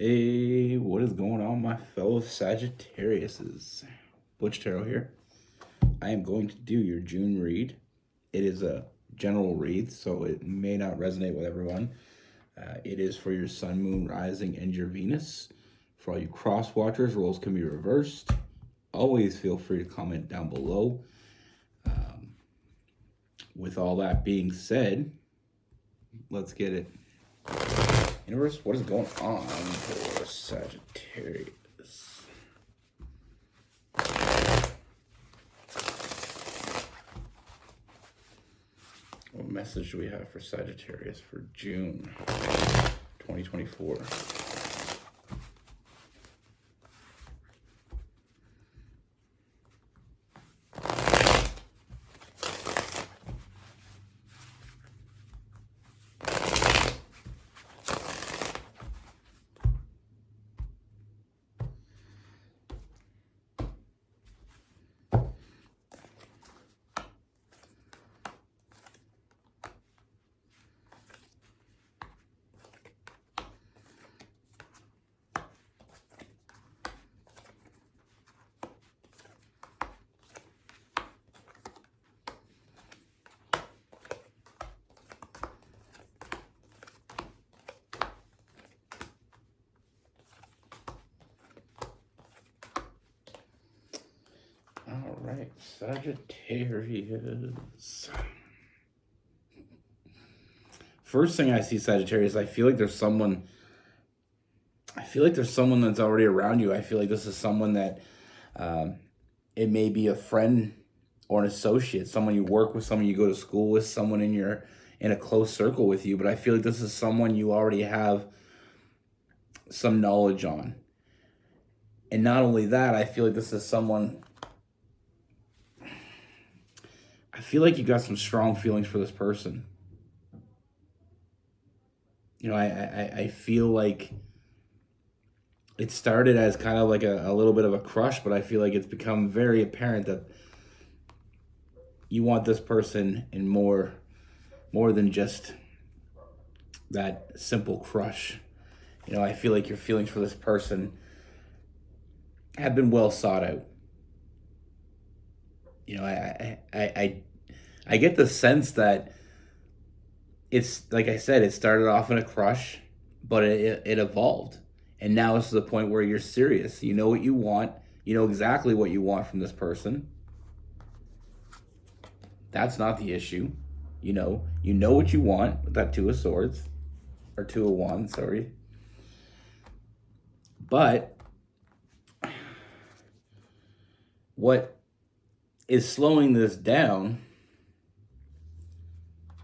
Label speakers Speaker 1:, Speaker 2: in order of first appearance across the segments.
Speaker 1: Hey, what is going on, my fellow Sagittariuses? Butch here. I am going to do your June read. It is a general read, so it may not resonate with everyone. It is for your Sun, Moon, Rising, and your Venus. For all you cross watchers, roles can be reversed. Always feel free to comment down below. With all that being said, let's get it. Universe, what is going on for Sagittarius? What message do we have for Sagittarius for June 2024? All right, Sagittarius. First thing I see, Sagittarius, I feel like there's someone that's already around you. I feel like this is someone that it may be a friend or an associate, someone you work with, someone you go to school with, someone in a close circle with you. But I feel like this is someone you already have some knowledge on. And not only that, I feel like this is someone, I feel like you got some strong feelings for this person. You know, I feel like it started as kind of like a little bit of a crush, but I feel like it's become very apparent that you want this person in more than just that simple crush. You know, I feel like your feelings for this person have been well sought out. You know, I get the sense that it's, like I said, it started off in a crush, but it evolved. And now it's to the point where you're serious. You know what you want. You know exactly what you want from this person. That's not the issue. You know what you want with that Two of Swords. Or Two of Wands, sorry. But what is slowing this down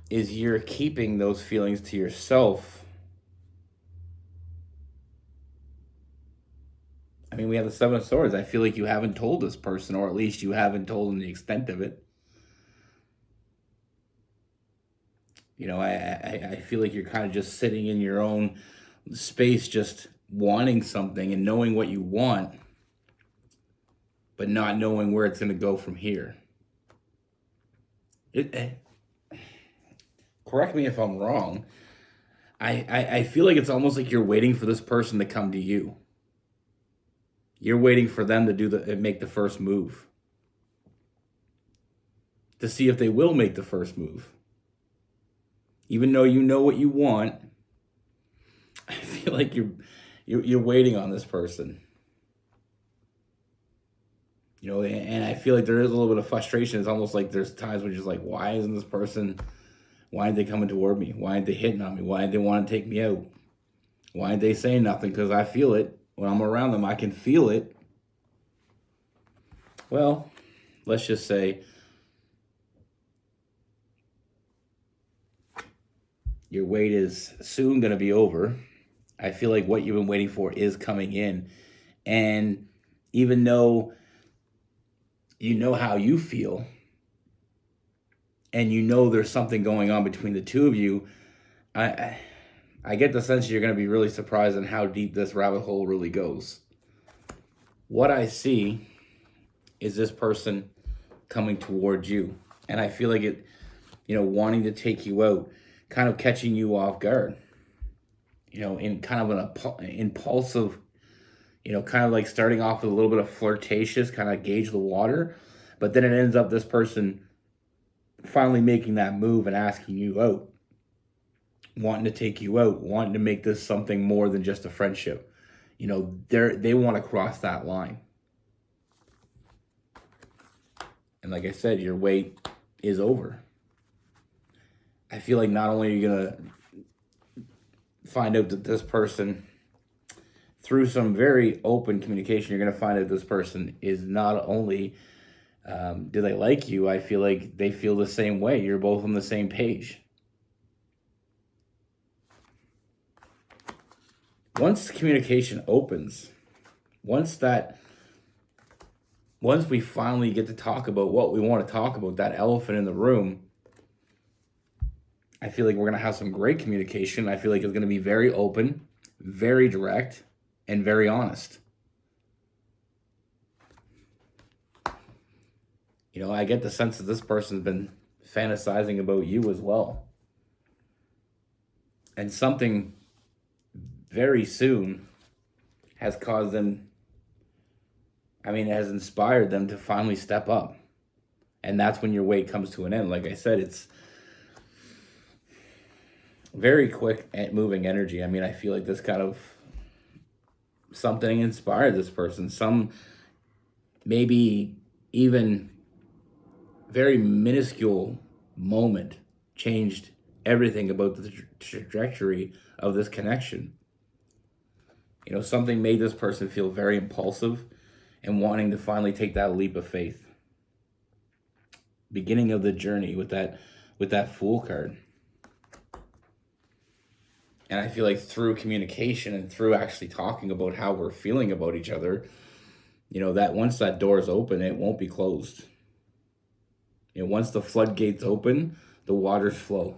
Speaker 1: is you're keeping those feelings to yourself. I mean, we have the Seven of Swords. I feel like you haven't told this person, or at least you haven't told them the extent of it. You know, I feel like you're kind of just sitting in your own space, just wanting something and knowing what you want, but not knowing where it's going to go from here. Correct me if I'm wrong. I feel like it's almost like you're waiting for this person to come to you. You're waiting for them to make the first move. To see if they will make the first move. Even though you know what you want, I feel like you're waiting on this person. You know, and I feel like there is a little bit of frustration. It's almost like there's times when you're just like, why isn't this person, why aren't they coming toward me? Why aren't they hitting on me? Why aren't they want to take me out? Why aren't they saying nothing? Because I feel it. When I'm around them, I can feel it. Well, let's just say your wait is soon going to be over. I feel like what you've been waiting for is coming in. And even though you know how you feel, and you know there's something going on between the two of you, I get the sense you're going to be really surprised on how deep this rabbit hole really goes. What I see is this person coming towards you. And I feel like it, you know, wanting to take you out, kind of catching you off guard. in kind of an impulsive, kind of like starting off with a little bit of flirtatious, kind of gauge the water. But then it ends up this person finally making that move and asking you out, wanting to take you out, wanting to make this something more than just a friendship. They want to cross that line. And like I said, your wait is over. I feel like not only are you going to find out that this person, through some very open communication, you're going to find out this person is not only, do they like you? I feel like they feel the same way. You're both on the same page. Once communication opens, once we finally get to talk about what we want to talk about, that elephant in the room, I feel like we're going to have some great communication. I feel like it's going to be very open, very direct, and very honest. I get the sense that this person's been fantasizing about you as well. And something very soon has caused them, it has inspired them to finally step up. And that's when your wait comes to an end. Like I said, it's very quick moving energy. I feel like this kind of something inspired this person. Some maybe even very minuscule moment changed everything about the trajectory of this connection. Something made this person feel very impulsive and wanting to finally take that leap of faith. Beginning of the journey with that Fool card. And I feel like through communication and through actually talking about how we're feeling about each other, that once that door is open, it won't be closed. Once the floodgates open, the waters flow.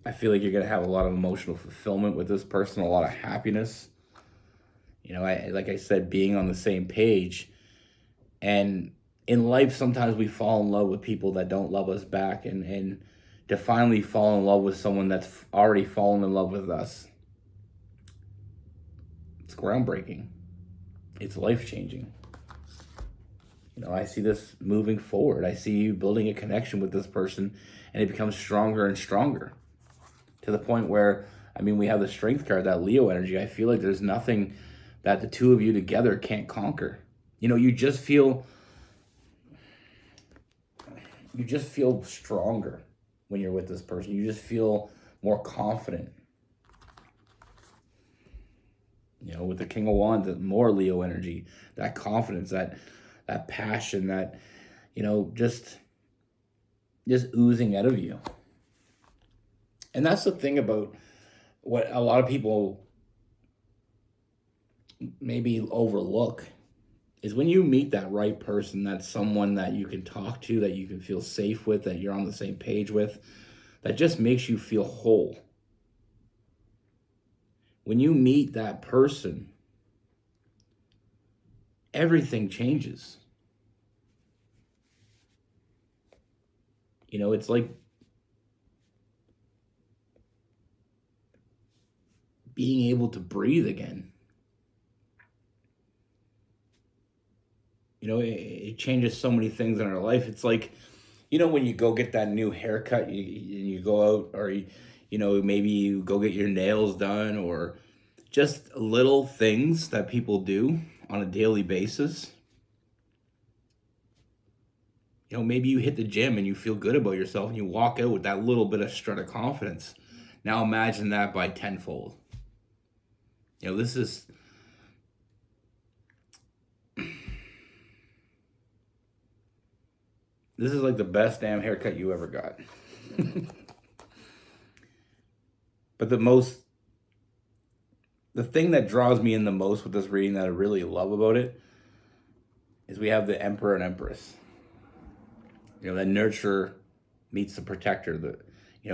Speaker 1: I feel like you're going to have a lot of emotional fulfillment with this person, a lot of happiness. Like I said, being on the same page. And in life, sometimes we fall in love with people that don't love us back. And to finally fall in love with someone that's already fallen in love with us, it's groundbreaking. It's life-changing. I see this moving forward. I see you building a connection with this person, and it becomes stronger and stronger to the point where, we have the Strength card, that Leo energy. I feel like there's nothing that the two of you together can't conquer. You just feel stronger when you're with this person. You just feel more confident. With the King of Wands, more Leo energy, that confidence, that passion, that, just oozing out of you. And that's the thing about what a lot of people maybe overlook, is when you meet that right person, that's someone that you can talk to, that you can feel safe with, that you're on the same page with, that just makes you feel whole. When you meet that person, everything changes. It's like being able to breathe again. It changes so many things in our life. It's like, when you go get that new haircut, you go out, or, maybe you go get your nails done, or just little things that people do on a daily basis. Maybe you hit the gym and you feel good about yourself and you walk out with that little bit of strut of confidence. Now imagine that by tenfold. This is like the best damn haircut you ever got. But the thing that draws me in the most with this reading, that I really love about it, is we have the Emperor and Empress. That nurture meets the protector,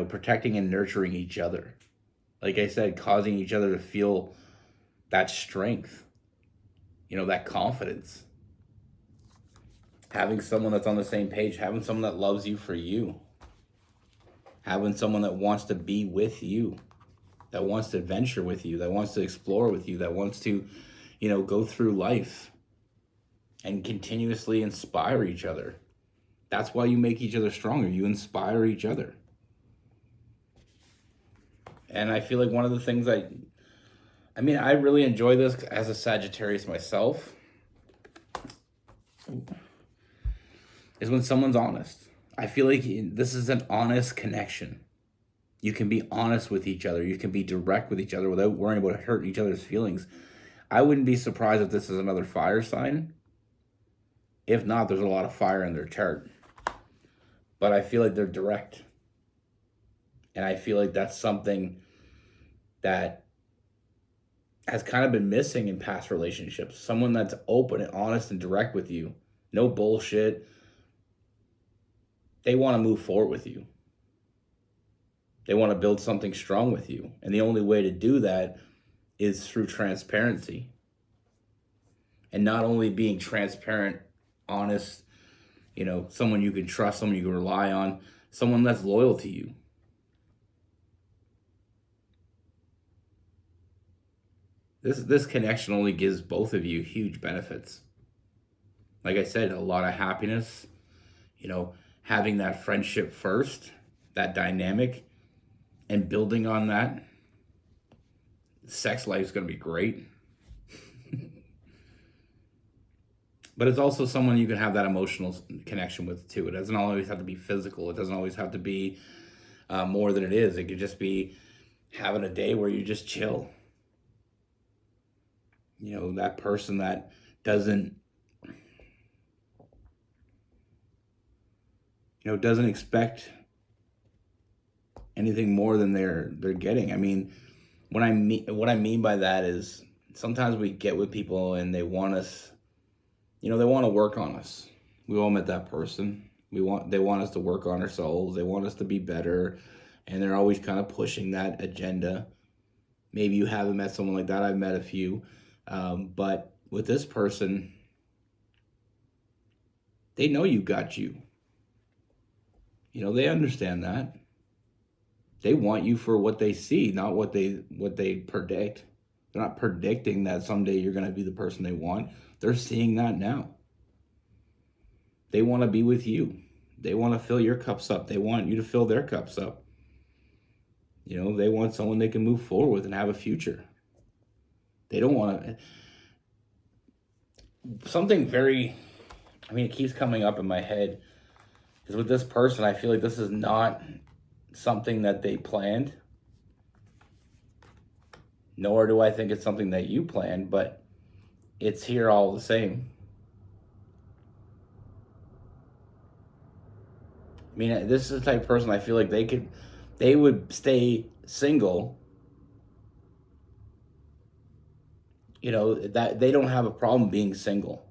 Speaker 1: protecting and nurturing each other. Like I said, causing each other to feel that strength, that confidence. Having someone that's on the same page, having someone that loves you for you. Having someone that wants to be with you, that wants to adventure with you, that wants to explore with you, that wants to, go through life and continuously inspire each other. That's why you make each other stronger. You inspire each other. And I feel like one of the things I really enjoy this as a Sagittarius myself is when someone's honest. I feel like this is an honest connection. You can be honest with each other. You can be direct with each other without worrying about hurting each other's feelings. I wouldn't be surprised if this is another fire sign. If not, there's a lot of fire in their chart. But I feel like they're direct. And I feel like that's something that has kind of been missing in past relationships. Someone that's open and honest and direct with you. No bullshit. They want to move forward with you. They want to build something strong with you. And the only way to do that is through transparency. And not only being transparent, honest, someone you can trust, someone you can rely on, someone that's loyal to you. This connection only gives both of you huge benefits. Like I said, a lot of happiness, having that friendship first, that dynamic, and building on that. Sex life is going to be great. But it's also someone you can have that emotional connection with too. It doesn't always have to be physical. It doesn't always have to be more than it is. It could just be having a day where you just chill. That person that doesn't expect anything more than they're getting. I mean, what I mean by that is sometimes we get with people and they want us, they want to work on us. We all met that person. They want us to work on ourselves. They want us to be better, and they're always kind of pushing that agenda. Maybe you haven't met someone like that. I've met a few, but with this person, they know you got you. They understand that. They want you for what they see, not what they predict. They're not predicting that someday you're going to be the person they want. They're seeing that now. They want to be with you. They want to fill your cups up. They want you to fill their cups up. They want someone they can move forward with and have a future. They don't want to... Something very... it keeps coming up in my head. Because with this person, I feel like this is not something that they planned. Nor do I think it's something that you planned, but it's here all the same. This is the type of person I feel like they would stay single. That they don't have a problem being single.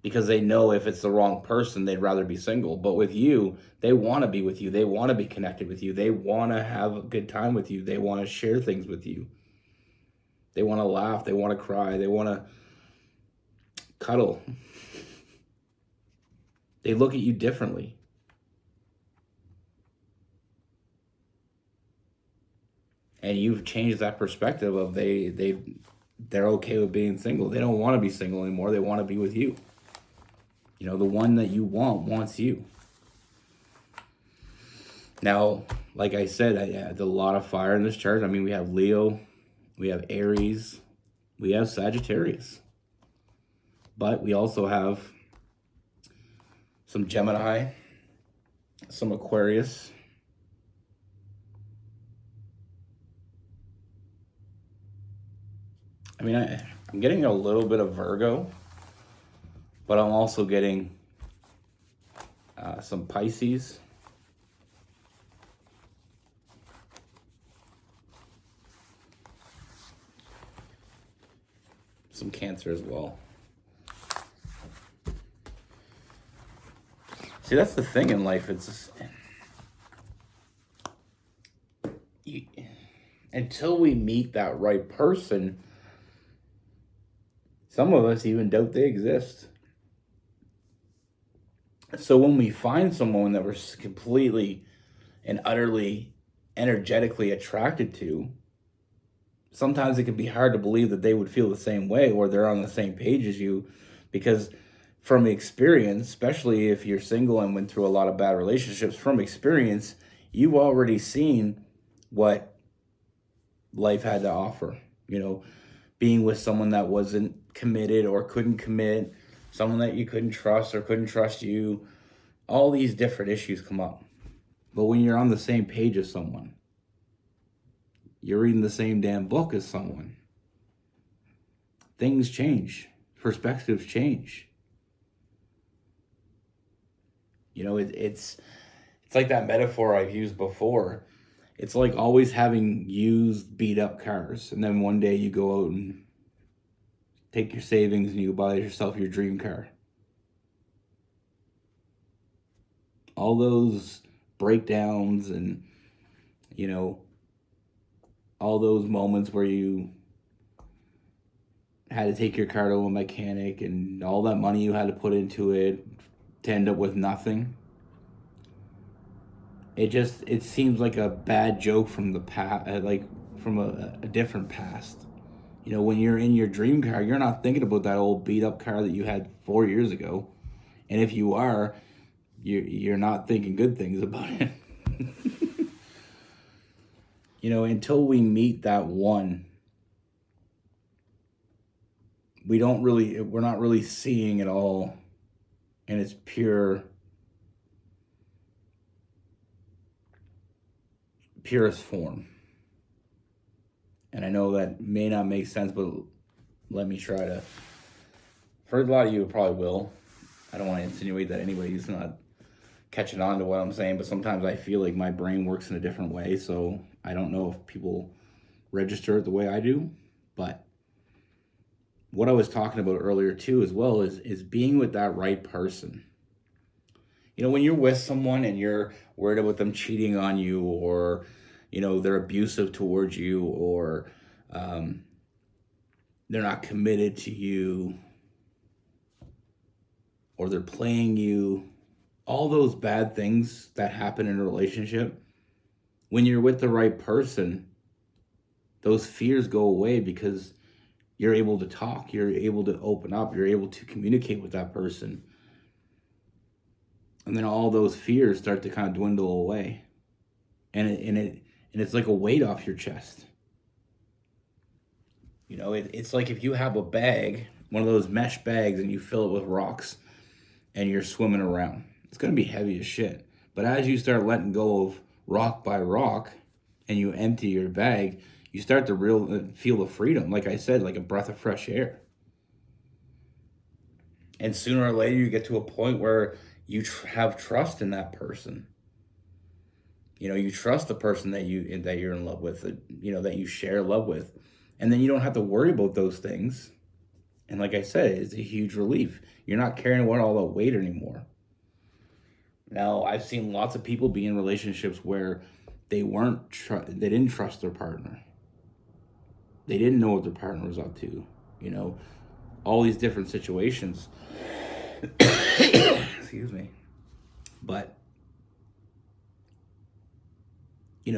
Speaker 1: Because they know if it's the wrong person, they'd rather be single. But with you, they want to be with you. They want to be connected with you. They want to have a good time with you. They want to share things with you. They want to laugh. They want to cry. They want to cuddle. They look at you differently. And you've changed that perspective of they're okay with being single. They don't want to be single anymore. They want to be with you. The one that you wants you. Now, like I said, there's a lot of fire in this chart. We have Leo, we have Aries, we have Sagittarius. But we also have some Gemini, some Aquarius. I'm getting a little bit of Virgo. But I'm also getting some Pisces. Some Cancer as well. See, that's the thing in life. It's just, until we meet that right person, some of us even doubt they exist. So when we find someone that we're completely and utterly energetically attracted to, sometimes it can be hard to believe that they would feel the same way or they're on the same page as you, because from experience, especially if you're single and went through a lot of bad relationships, from experience, you've already seen what life had to offer. Being with someone that wasn't committed or couldn't commit, someone that you couldn't trust or couldn't trust you, all these different issues come up. But when you're on the same page as someone, you're reading the same damn book as someone, things change, perspectives change. It's like that metaphor I've used before. It's like always having used, beat up cars, and then one day you go out and take your savings and you buy yourself your dream car. All those breakdowns and, all those moments where you had to take your car to a mechanic and all that money you had to put into it to end up with nothing. It seems like a bad joke from the past, like from a different past. When you're in your dream car, you're not thinking about that old beat up car that you had 4 years ago. And if you are, you're not thinking good things about it. Until we meet that one, we're not really seeing it all in its purest form. And I know that may not make sense, but let me try to. For a lot of you, it probably will. I don't want to insinuate that anybody's not catching on to what I'm saying, but sometimes I feel like my brain works in a different way, so I don't know if people register it the way I do. But what I was talking about earlier too as well is being with that right person. When you're with someone and you're worried about them cheating on you, or they're abusive towards you, or they're not committed to you, or they're playing you, all those bad things that happen in a relationship, when you're with the right person, those fears go away because you're able to talk, you're able to open up, you're able to communicate with that person. And then all those fears start to kind of dwindle away. And it's like a weight off your chest. It's like if you have a bag, one of those mesh bags, and you fill it with rocks and you're swimming around. It's going to be heavy as shit. But as you start letting go of rock by rock and you empty your bag, you start to feel the freedom. Like I said, like a breath of fresh air. And sooner or later, you get to a point where you have trust in that person. You trust the person that you're in love with, that you share love with. And then you don't have to worry about those things. And like I said, it's a huge relief. You're not carrying all that weight anymore. Now, I've seen lots of people be in relationships where they didn't trust their partner. They didn't know what their partner was up to. All these different situations. Excuse me. But,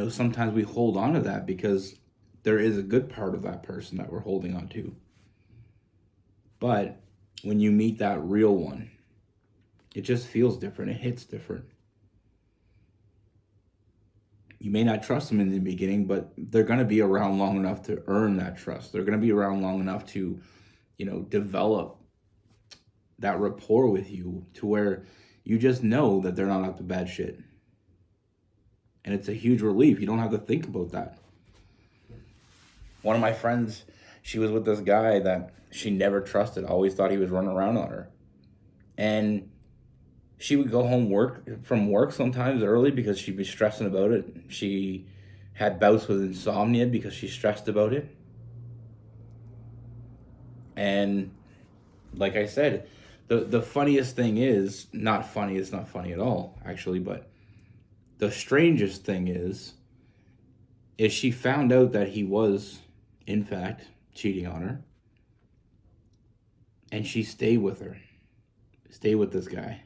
Speaker 1: sometimes we hold on to that because there is a good part of that person that we're holding on to. But when you meet that real one, it just feels different. It hits different. You may not trust them in the beginning, but they're going to be around long enough to earn that trust. They're going to be around long enough to, develop that rapport with you to where you just know that they're not up to bad shit. And it's a huge relief. You don't have to think about that. One of my friends, she was with this guy that she never trusted, always thought he was running around on her. And she would go home from work sometimes early because she'd be stressing about it. She had bouts with insomnia because she stressed about it. And like I said, the funniest thing is, not funny, it's not funny at all, actually, but the strangest thing is she found out that he was, in fact, cheating on her. And she stayed with this guy.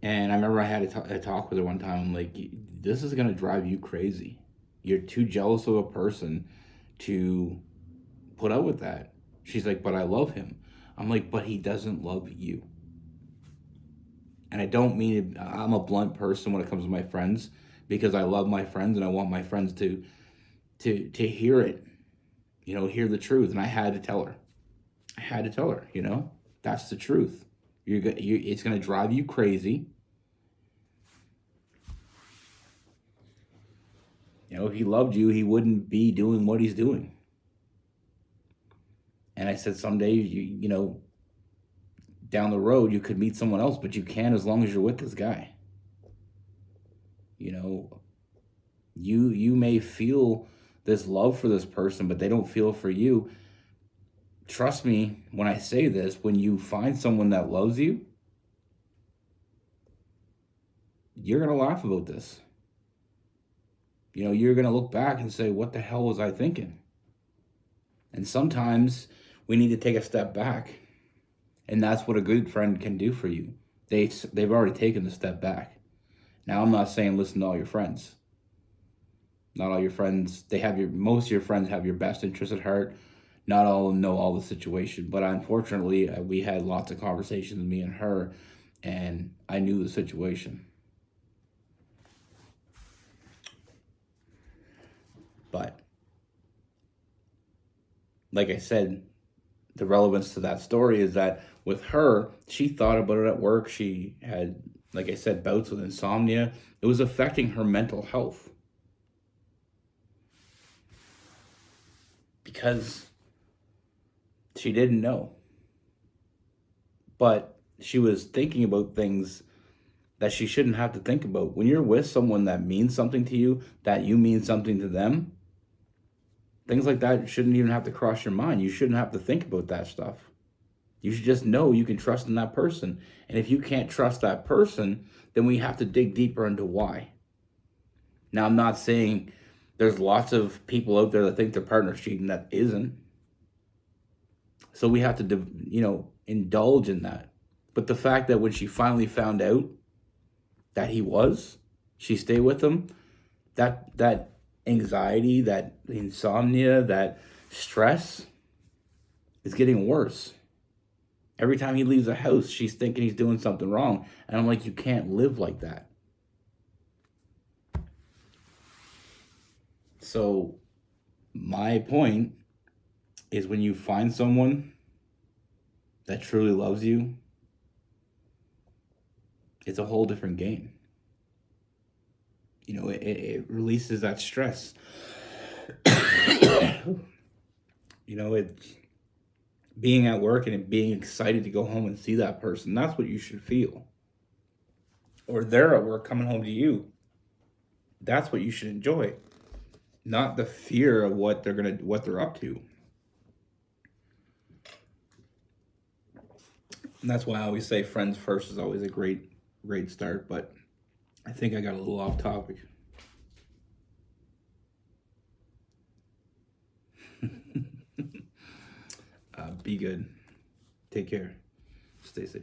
Speaker 1: And I remember I had a talk with her one time. I'm like, this is going to drive you crazy. You're too jealous of a person to put up with that. She's like, but I love him. I'm like, but he doesn't love you. And I don't mean it, I'm a blunt person when it comes to my friends, because I love my friends and I want my friends to hear it, hear the truth. And I had to tell her. That's the truth. It's going to drive you crazy. If he loved you, he wouldn't be doing what he's doing. And I said, someday, down the road, you could meet someone else, but you can as long as you're with this guy. You may feel this love for this person, but they don't feel it for you. Trust me when I say this, when you find someone that loves you, you're going to laugh about this. You're going to look back and say, what the hell was I thinking? And sometimes we need to take a step back. And that's what a good friend can do for you. They've already taken the step back. Now, I'm not saying listen to all your friends. Not all your friends, most of your friends have your best interest at heart. Not all of them know all the situation. But unfortunately, we had lots of conversations, me and her, and I knew the situation. But like I said, the relevance to that story is that with her, she thought about it at work. She had, like I said, bouts with insomnia. It was affecting her mental health. Because she didn't know. But she was thinking about things that she shouldn't have to think about. When you're with someone that means something to you, that you mean something to them, things like that shouldn't even have to cross your mind. You shouldn't have to think about that stuff. You should just know you can trust in that person. And if you can't trust that person, then we have to dig deeper into why. Now, I'm not saying there's lots of people out there that think their partner's cheating that isn't. So we have to, indulge in that. But the fact that when she finally found out that he was, she stayed with him, that anxiety, that insomnia, that stress is getting worse. Every time he leaves the house, she's thinking he's doing something wrong. And I'm like, you can't live like that. So my point is, when you find someone that truly loves you, it's a whole different game. It releases that stress. It's being at work and being excited to go home and see that person. That's what you should feel. Or they're at work coming home to you. That's what you should enjoy. Not the fear of what they're up to. And that's why I always say friends first is always a great start. But I think I got a little off topic. Be good. Take care. Stay safe.